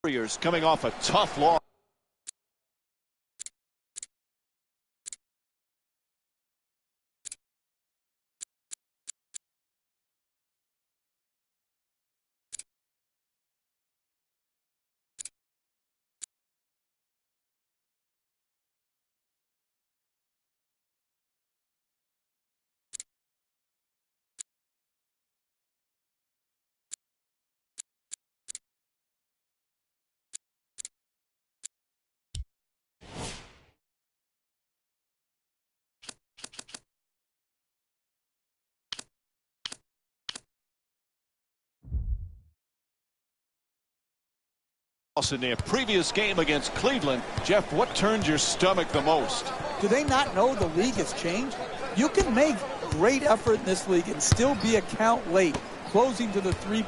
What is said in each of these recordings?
Warriors coming off a tough loss. In their previous game against Cleveland. Jeff, what turned your stomach the most? Do they not know the league has changed? You can make great effort in this league and still be a count late, closing to the 3.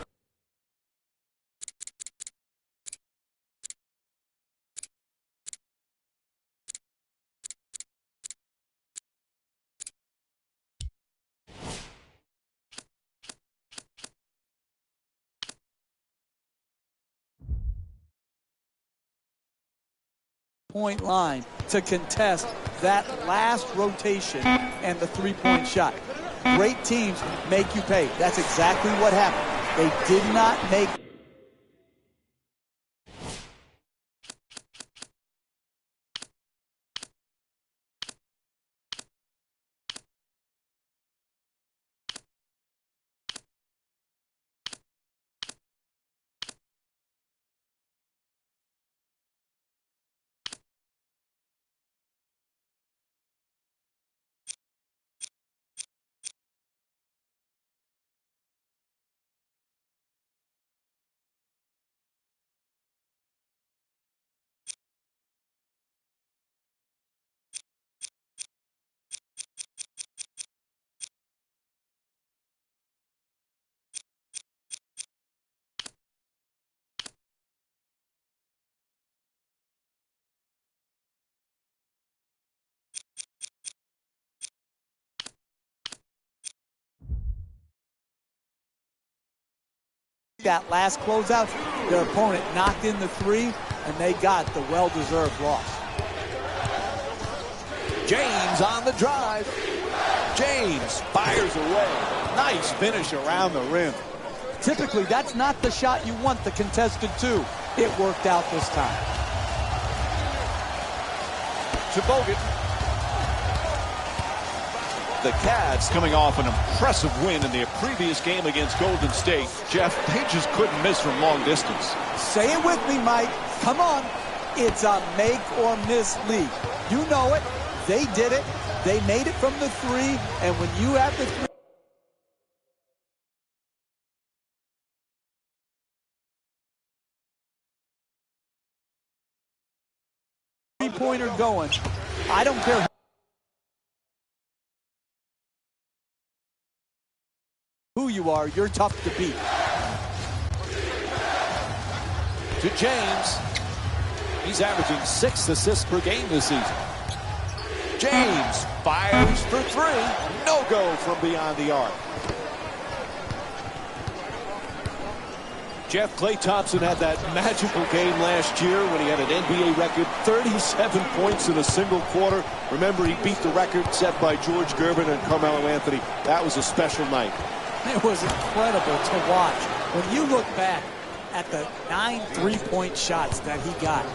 Point line to contest that last rotation and the 3-point shot. Great teams make you pay. That's exactly what happened. They did not make that last closeout. Their opponent knocked in the 3, and they got the well-deserved loss. James on the drive. James fires away. Nice finish around the rim. Typically, that's not the shot you want, the contested 2. It worked out this time. To Bogut. The Cavs coming off an impressive win in their previous game against Golden State. Jeff, they just couldn't miss from long distance. Say it with me, Mike. Come on. It's a make or miss league. You know it. They did it. They made it from the 3. And when you have the 3-pointer going, I don't care who you are, you're tough to beat. To James. He's averaging 6 assists per game this season. James fires for 3. No go from beyond the arc. Jeff, Klay Thompson had that magical game last year when he had an NBA record 37 points in a single quarter. Remember, he beat the record set by George Gervin and Carmelo Anthony. That was a special night. It was incredible to watch. When you look back at the 9 3-point shots that he got,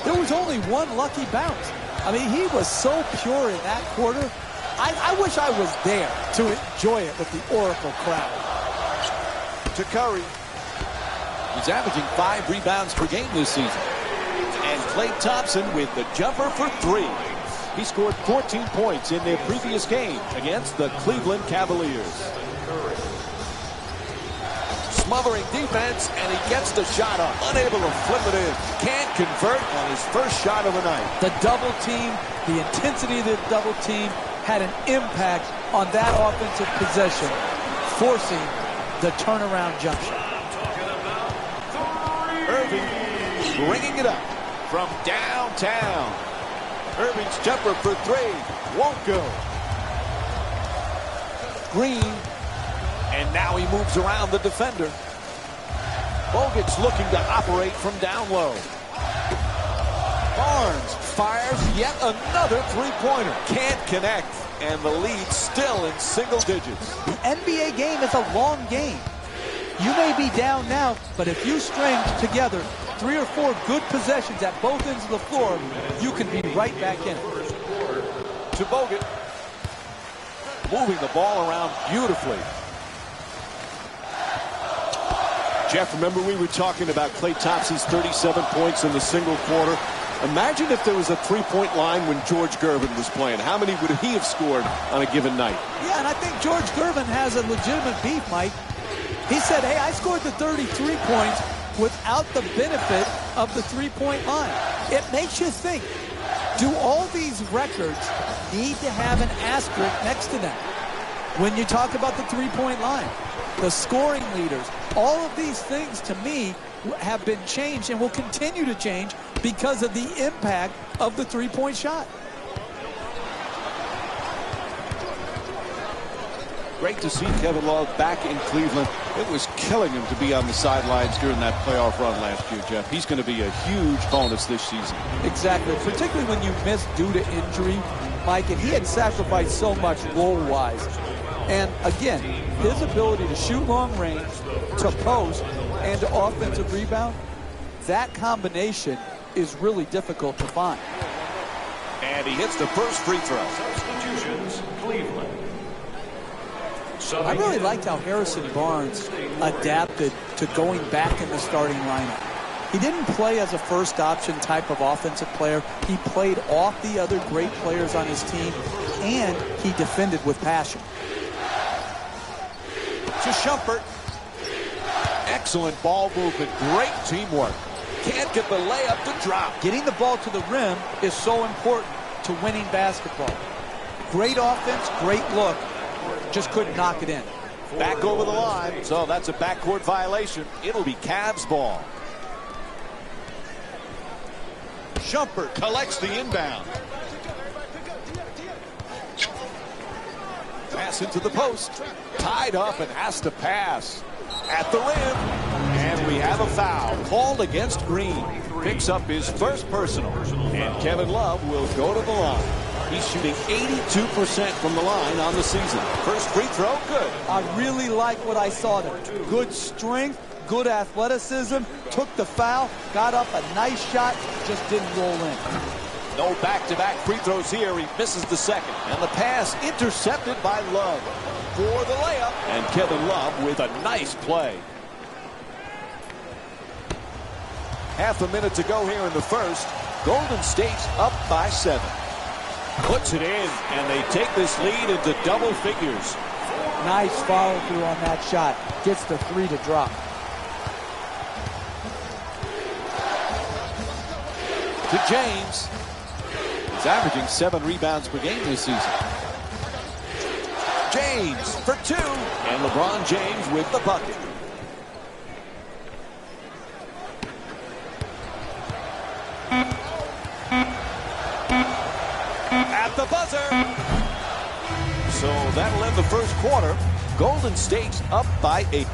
there was only one lucky bounce. I mean, he was so pure in that quarter. I wish I was there to enjoy it with the Oracle crowd. To Curry. He's averaging 5 rebounds per game this season. And Klay Thompson with the jumper for 3. He scored 14 points in their previous game against the Cleveland Cavaliers. Smothering defense, and he gets the shot up. Unable to flip it in. Can't convert on his first shot of the night. The double team, the intensity of the double team had an impact on that offensive possession, forcing the turnaround jump shot. Irving bringing it up from downtown. Irving's jumper for 3 won't go. Green, and now he moves around the defender. Bogut's looking to operate from down low. Barnes fires yet another three-pointer. Can't connect, and the lead still in single digits. The NBA game is a long game. You may be down now, but if you string together 3 or 4 good possessions at both ends of the floor, you can be right back in it. To Bogut. Moving the ball around beautifully. Jeff, remember we were talking about Klay Thompson's 37 points in the single quarter? Imagine if there was a three-point line when George Gervin was playing. How many would he have scored on a given night? Yeah, and I think George Gervin has a legitimate beef, Mike. He said, hey, I scored the 33 points without the benefit of the three-point line. It makes you think, do all these records need to have an asterisk next to them? When you talk about the three-point line, the scoring leaders, all of these things to me have been changed and will continue to change because of the impact of the three-point shot. Great to see Kevin Love back in Cleveland. It was killing him to be on the sidelines during that playoff run last year, Jeff. He's going to be a huge bonus this season. Exactly, particularly when you miss due to injury, Mike, and he had sacrificed so much role-wise. And again, his ability to shoot long range, to post, and to offensive rebound, that combination is really difficult to find. And he hits the first free throw. Substitutions, Cleveland. I really liked how Harrison Barnes adapted to going back in the starting lineup. He didn't play as a first option type of offensive player. He played off the other great players on his team, and he defended with passion. To Shumpert. Excellent ball movement. Great teamwork. Can't get the layup to drop. Getting the ball to the rim is so important to winning basketball. Great offense, great look. Just couldn't knock it in. Back over the line. So that's a backcourt violation. It'll be Cavs ball. Shumpert collects the inbound. Pass into the post. Tied up and has to pass. At the rim. And we have a foul called against Green. Picks up his first personal. And Kevin Love will go to the line. He's shooting 82% from the line on the season. First free throw, good. I really like what I saw there. Good strength, good athleticism, took the foul, got up a nice shot, just didn't roll in. No back-to-back free throws here. He misses the second. And the pass intercepted by Love for the layup. And Kevin Love with a nice play. Half a minute to go here in the first. Golden State's up by 7. Puts it in, and they take this lead into double figures. Nice follow through on that shot. Gets the 3 to drop. To James. He's averaging 7 rebounds per game this season. James for 2. And LeBron James with the bucket. At the buzzer. So that'll end the first quarter. Golden State's up by 8.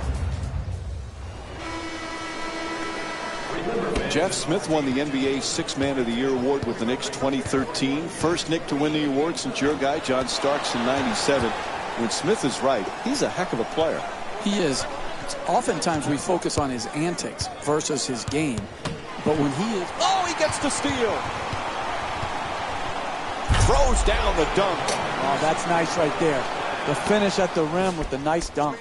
Jeff Smith won the NBA Sixth Man of the Year award with the Knicks 2013. First Knick to win the award since your guy John Starks in '97. When Smith is right, he's a heck of a player. He is. Oftentimes we focus on his antics versus his game. But when he is... Oh, he gets the steal. Throws down the dunk. Oh, that's nice right there. The finish at the rim with the nice dunk.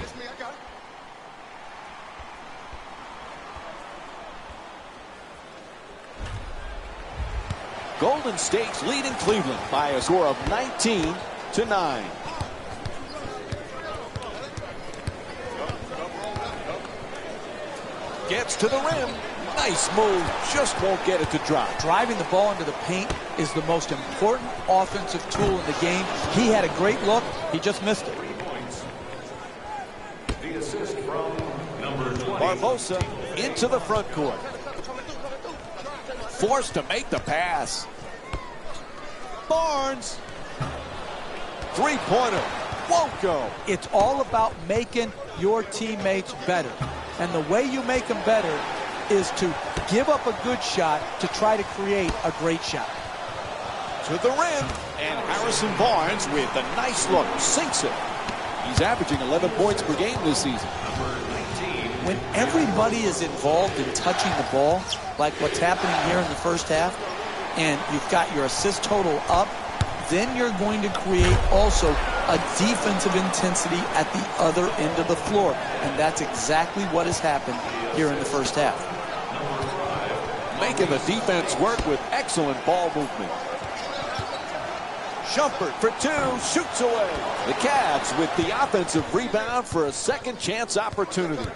Golden State's leading Cleveland by a score of 19-9. Gets to the rim. Nice move. Just won't get it to drop. Driving the ball into the paint is the most important offensive tool in the game. He had a great look. He just missed it. The assist from number 20. Barbosa into the front court. Forced to make the pass. Barnes. Three-pointer. Won't go. It's all about making your teammates better. And the way you make them better is to give up a good shot to try to create a great shot. To the rim, and Harrison Barnes with a nice look, sinks it. He's averaging 11 points per game this season. When everybody is involved in touching the ball, like what's happening here in the first half, and you've got your assist total up, then you're going to create also a defensive intensity at the other end of the floor. And that's exactly what has happened here in the first half. Making the defense work with excellent ball movement. Shumpert for two, shoots away. The Cavs with the offensive rebound for a second chance opportunity.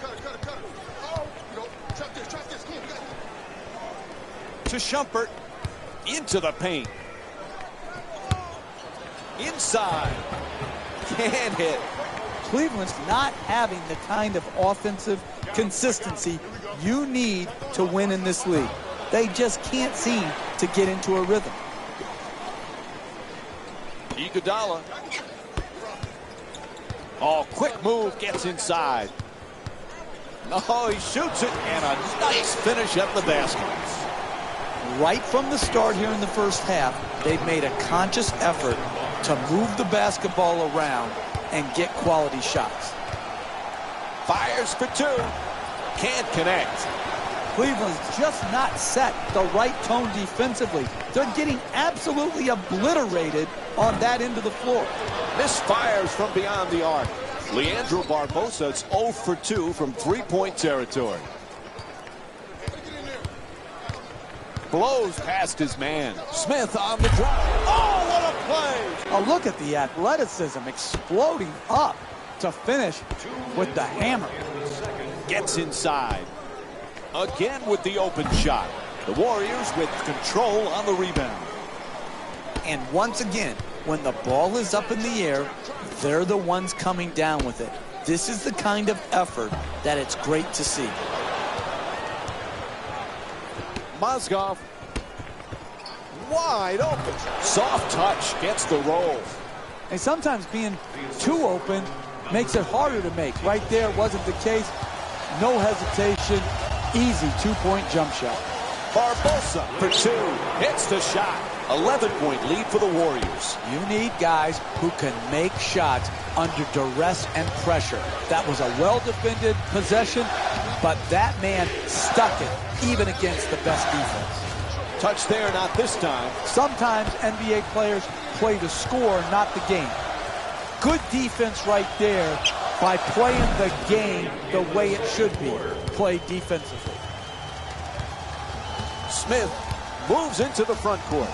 To Shumpert, into the paint. Inside, can't hit. Cleveland's not having the kind of offensive consistency you need to win in this league. They just can't seem to get into a rhythm. Iguodala. Oh, quick move, gets inside. Oh, he shoots it, and a nice finish at the basket. Right from the start here in the first half, they've made a conscious effort to move the basketball around and get quality shots. Fires for two. Can't connect. Cleveland's just not set the right tone defensively. They're getting absolutely obliterated on that end of the floor. Misfires from beyond the arc. Leandro Barbosa's 0 for 2 from three-point territory. Blows past his man. Smith on the drive. Oh, what a play! A look at the athleticism exploding up to finish with the hammer. Gets inside. Again with the open shot. The Warriors with control on the rebound. And once again, when the ball is up in the air, they're the ones coming down with it. This is the kind of effort that it's great to see. Mozgov, wide open. Soft touch, gets the roll. And sometimes being too open makes it harder to make. Right there wasn't the case. No hesitation. Easy two-point jump shot. Barbosa for two. Hits the shot. 11-point lead for the Warriors. You need guys who can make shots under duress and pressure. That was a well-defended possession, but that man stuck it even against the best defense. Touch there, not this time. Sometimes NBA players play the score, not the game. Good defense right there by playing the game the way it should be, played defensively. Smith moves into the front court.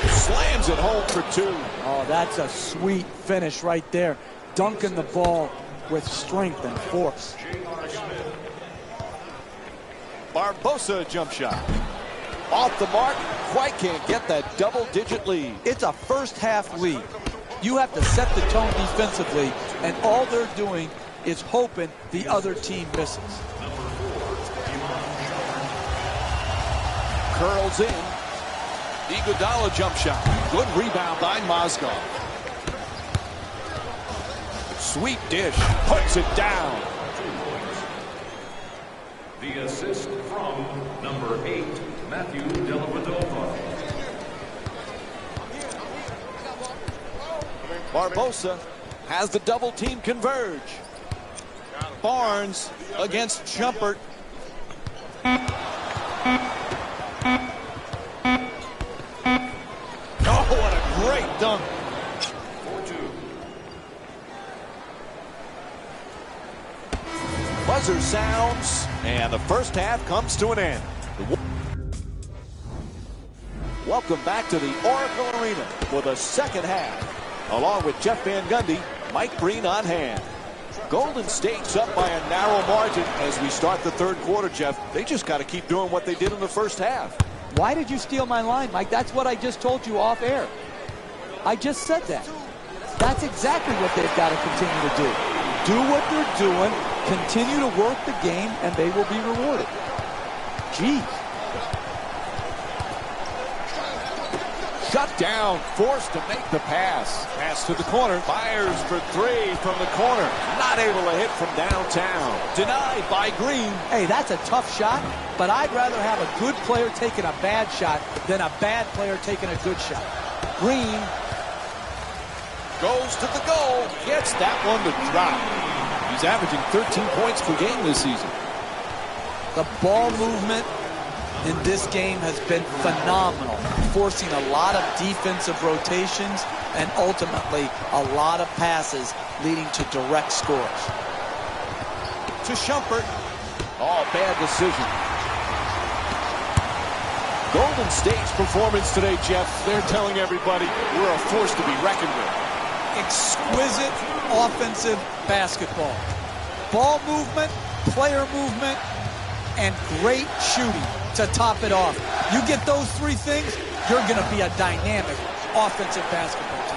Slams it home for two. Oh, that's a sweet finish right there. Dunking the ball with strength and force. Barbosa jump shot. Off the mark, quite can't get that double-digit lead. It's a first-half lead. You have to set the tone defensively, and all they're doing is hoping the other team misses. Curls in. Iguodala jump shot. Good rebound by Mozgov. Sweet dish. Puts it down. The assist from number 8, Matthew Dellavedova. Barbosa has the double team converge. Barnes against Shumpert. Oh, what a great dunk. 4-2. Buzzer sounds, and the first half comes to an end. Welcome back to the Oracle Arena for the second half. Along with Jeff Van Gundy, Mike Breen on hand. Golden State's up by a narrow margin as we start the third quarter, Jeff. They just got to keep doing what they did in the first half. Why did you steal my line, Mike? That's what I just told you off air. I just said that. That's exactly what they've got to continue to do. Do what they're doing, continue to work the game, and they will be rewarded. Geez. Shut down, forced to make the pass. Pass to the corner. Fires for three from the corner. Not able to hit from downtown. Denied by Green. Hey, that's a tough shot, but I'd rather have a good player taking a bad shot than a bad player taking a good shot. Green goes to the goal. Gets that one to drop. He's averaging 13 points per game this season. The ball movement in this game has been phenomenal, forcing a lot of defensive rotations and ultimately a lot of passes leading to direct scores. To Shumpert. Oh, bad decision. Golden State's performance today, Jeff, they're telling everybody we're a force to be reckoned with. Exquisite offensive basketball. Ball movement, player movement, and great shooting to top it off. You get those three things, you're going to be a dynamic offensive basketball team.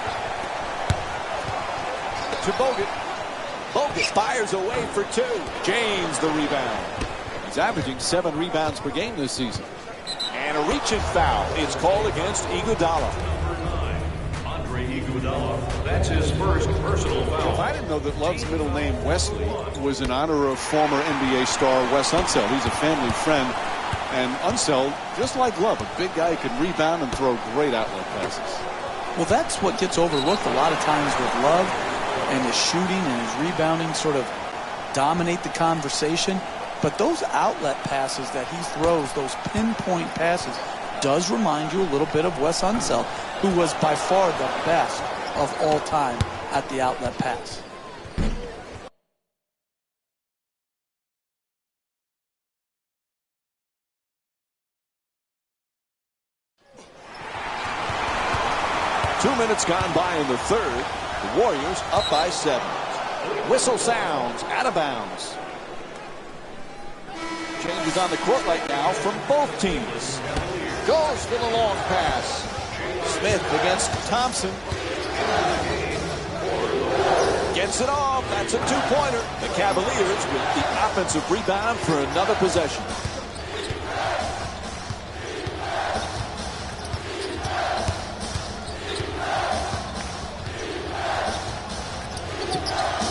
To Bogut. Bogut fires away for two. James the rebound. He's averaging 7 rebounds per game this season. And a reaching foul is called against Iguodala. That's his first personal foul. I didn't know that Love's middle name, Wesley, was in honor of former NBA star Wes Unseld. He's a family friend. And Unseld, just like Love, a big guy, can rebound and throw great outlet passes. Well, that's what gets overlooked a lot of times with Love, and his shooting and his rebounding sort of dominate the conversation. But those outlet passes that he throws, those pinpoint passes, does remind you a little bit of Wes Unseld, who was by far the best of all time at the outlet pass. Two minutes gone by in the third. The Warriors up by 7. Whistle sounds, out of bounds. Changes on the court right now from both teams. Goes for the long pass. Smith against Thompson. Gets it off. That's a two-pointer. The Cavaliers with the offensive rebound for another possession.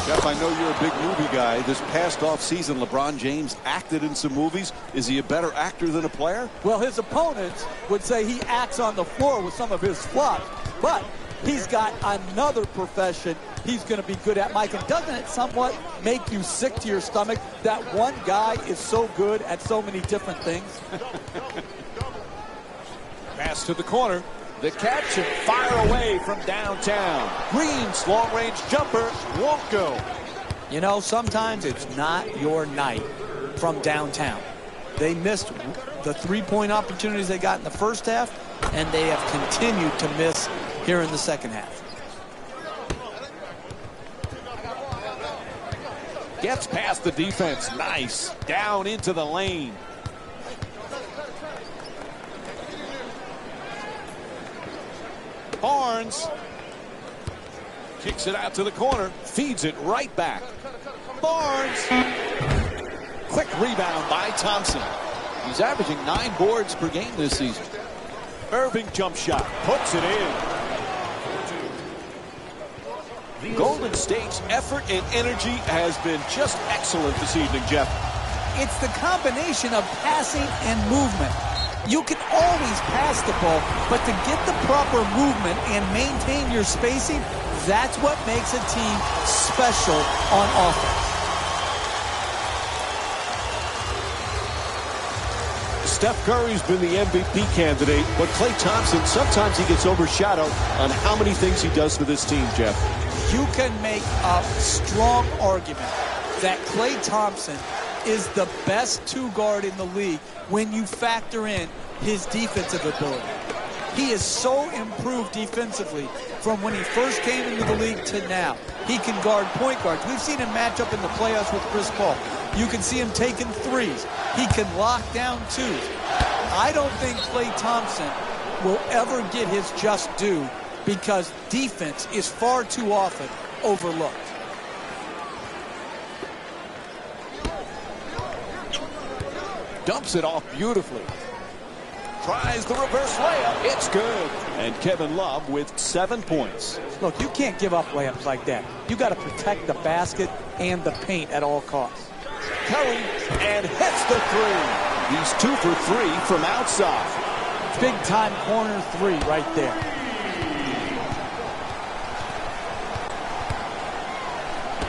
Jeff, I know you're a big movie guy. This past offseason, LeBron James acted in some movies. Is he a better actor than a player? Well, his opponents would say he acts on the floor with some of his flops, but he's got another profession he's going to be good at, Mike. And doesn't it somewhat make you sick to your stomach that one guy is so good at so many different things? Pass to the corner. The catch and fire away from downtown. Green's long-range jumper won't go. You know, sometimes it's not your night from downtown. They missed the three-point opportunities they got in the first half, and they have continued to miss here in the second half. Gets past the defense. Nice. Down into the lane. Barnes kicks it out to the corner, feeds it right back. Barnes. Quick rebound by Thompson. He's averaging 9 boards per game this season. Irving jump shot, puts it in. Golden State's effort and energy has been just excellent this evening, Jeff. It's the combination of passing and movement. You can always pass the ball, but to get the proper movement and maintain your spacing, that's what makes a team special on offense. Steph Curry's been the MVP candidate, but Klay Thompson, sometimes he gets overshadowed on how many things he does for this team, Jeff. You can make a strong argument that Klay Thompson is the best two-guard in the league when you factor in his defensive ability. He is so improved defensively from when he first came into the league to now. He can guard point guards. We've seen him match up in the playoffs with Chris Paul. You can see him taking threes. He can lock down twos. I don't think Klay Thompson will ever get his just due because defense is far too often overlooked. Dumps it off beautifully. Tries the reverse layup. It's good. And Kevin Love with 7 points. Look, you can't give up layups like that. You got to protect the basket and the paint at all costs. Curry and hits the three. He's 2 for 3 from outside. Big time corner three right there.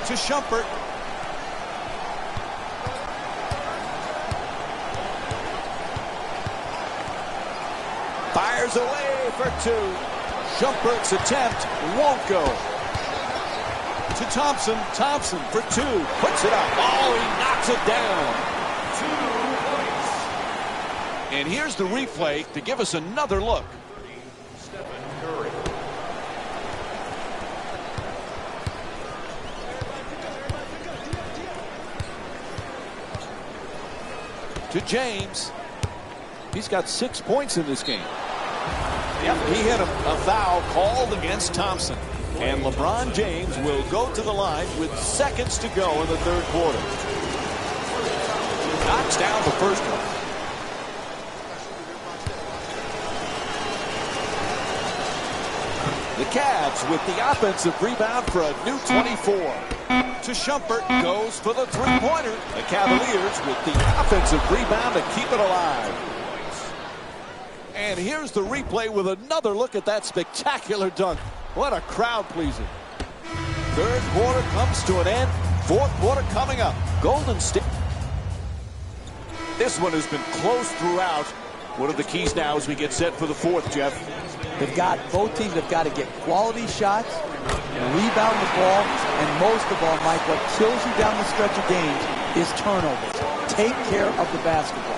To Shumpert. Fires away for 2. Shumpert's attempt won't go. To Thompson. Thompson for 2. Puts it up. Oh, he knocks it down. 2 points. And here's the replay to give us another look. To James. He's got 6 points in this game. Yep, he had a foul called against Thompson. And LeBron James will go to the line with seconds to go in the third quarter. Knocks down the first one. The Cavs with the offensive rebound for a new 24. To Shumpert, goes for the three-pointer. The Cavaliers with the offensive rebound to keep it alive. And here's the replay with another look at that spectacular dunk. What a crowd pleaser. Third quarter comes to an end. Fourth quarter coming up. Golden State. This one has been close throughout. What are the keys now as we get set for the fourth, Jeff? Both teams have got to get quality shots, rebound the ball, and most of all, Mike, what kills you down the stretch of games is turnovers. Take care of the basketball.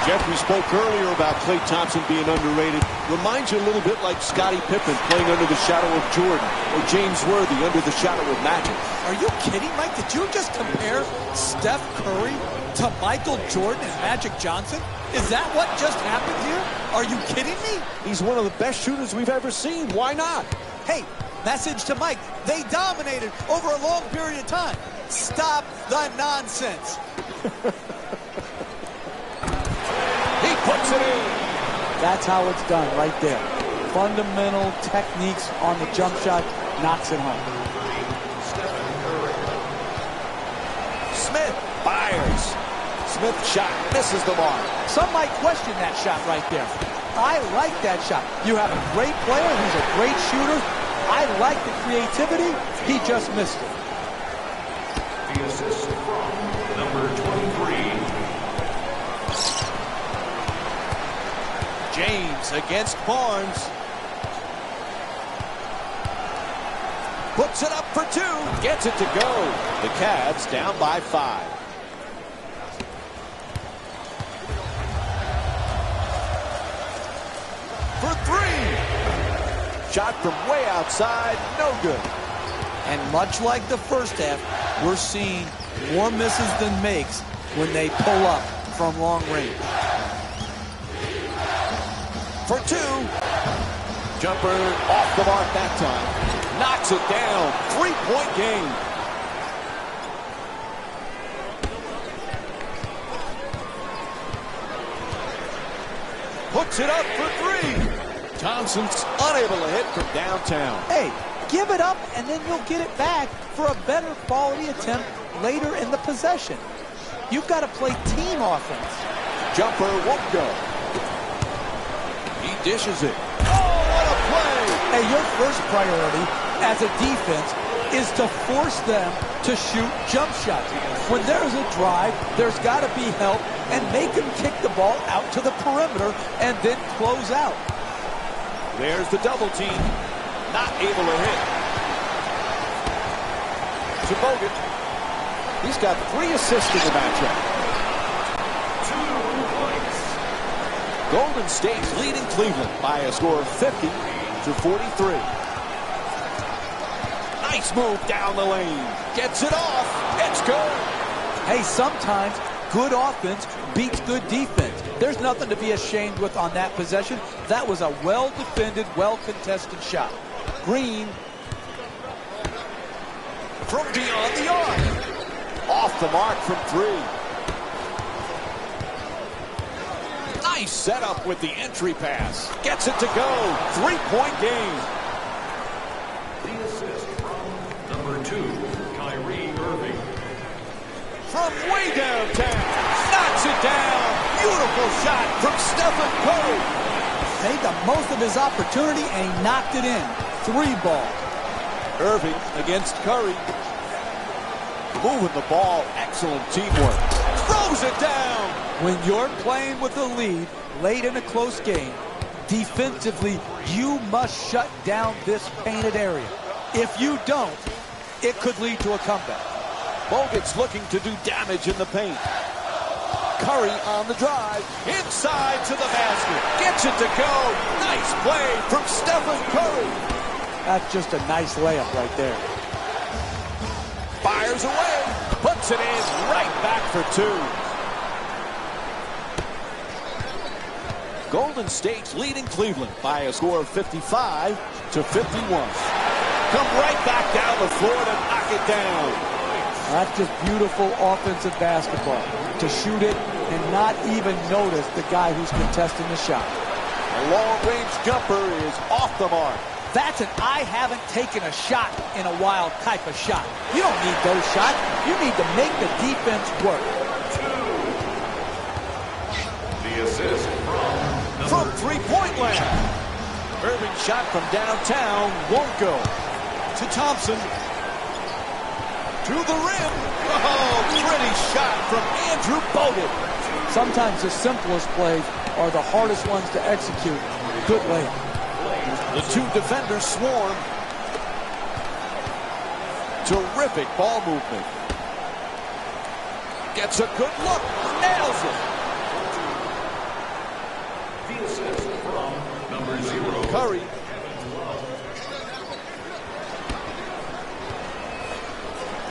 Jeff, we spoke earlier about Klay Thompson being underrated. Reminds you a little bit like Scottie Pippen playing under the shadow of Jordan, or James Worthy under the shadow of Magic. Are you kidding, Mike? Did you just compare Steph Curry to Michael Jordan and Magic Johnson? Is that what just happened here? Are you kidding me? He's one of the best shooters we've ever seen. Why not? Hey, message to Mike. They dominated over a long period of time. Stop the nonsense. He puts it in. That's how it's done right there. Fundamental techniques on the jump shot, knocks it home. Smith fires. Smith shot, misses the mark. Some might question that shot right there. I like that shot. You have a great player who's a great shooter. I like the creativity. He just missed it. The assist from number 23. James against Barnes. Puts it up for 2. Gets it to go. The Cavs down by 5. For 3. Shot from way outside. No good. And much like the first half, we're seeing more misses than makes when they pull up from long range. For 2. Jumper off the mark that time. Knocks it down. 3-point game. Puts it up for 3. Thompson's unable to hit from downtown. Hey, give it up and then you'll get it back for a better quality attempt later in the possession. You've got to play team offense. Jumper won't go. He dishes it. Oh, what a play! Hey, your first priority as a defense is to force them to shoot jump shots. When there's a drive, there's got to be help, and make them kick the ball out to the perimeter and then close out. There's the double team. Not able to hit. To Bogut. He's got 3 assists in the matchup. 2 points. Golden State's leading Cleveland by a score of 50-43. Nice move down the lane. Gets it off. It's good. Hey, sometimes good offense beats good defense. There's nothing to be ashamed with on that possession. That was a well-defended, well-contested shot. Green from beyond the arc. Off the mark from 3. Nice setup with the entry pass. Gets it to go. 3-point game. The assist from number 2, Kyrie Irving. From way downtown. Knocks it down. Beautiful shot from Stephen Curry. Made the most of his opportunity, and he knocked it in. 3-ball. Irving against Curry. Moving the ball. Excellent teamwork. Throws it down. When you're playing with a lead late in a close game, defensively, you must shut down this painted area. If you don't, it could lead to a comeback. Bogut's looking to do damage in the paint. Curry on the drive. Inside to the basket. Gets it to go. Nice play from Stephen Curry. That's just a nice layup right there. Fires away. Puts it in. Right back for 2. Golden State's leading Cleveland by a score of 55-51. Come right back down the floor to knock it down. That's just beautiful offensive basketball. To shoot it and not even notice the guy who's contesting the shot. A long-range jumper is off the mark. That's an I haven't taken a shot in a while type of shot. You don't need those shots. You need to make the defense work. The assist from 3-point land. Irving shot from downtown won't go. To Thompson. To the rim. Oh, pretty shot from Andrew Bogut. Sometimes the simplest plays are the hardest ones to execute. Good layup. The 2 defenders swarm. Terrific ball movement. Gets a good look. Nails it. The assist from number 0, Curry.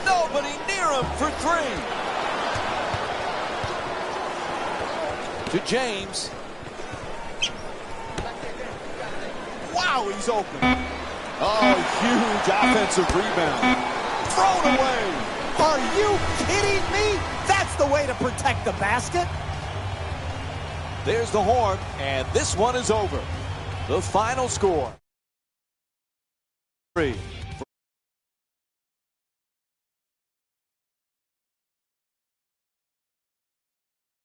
Nobody near him for 3. To James. Wow, he's open. Oh, huge offensive rebound. Thrown away. Are you kidding me? That's the way to protect the basket. There's the horn, and this one is over. The final score. 3.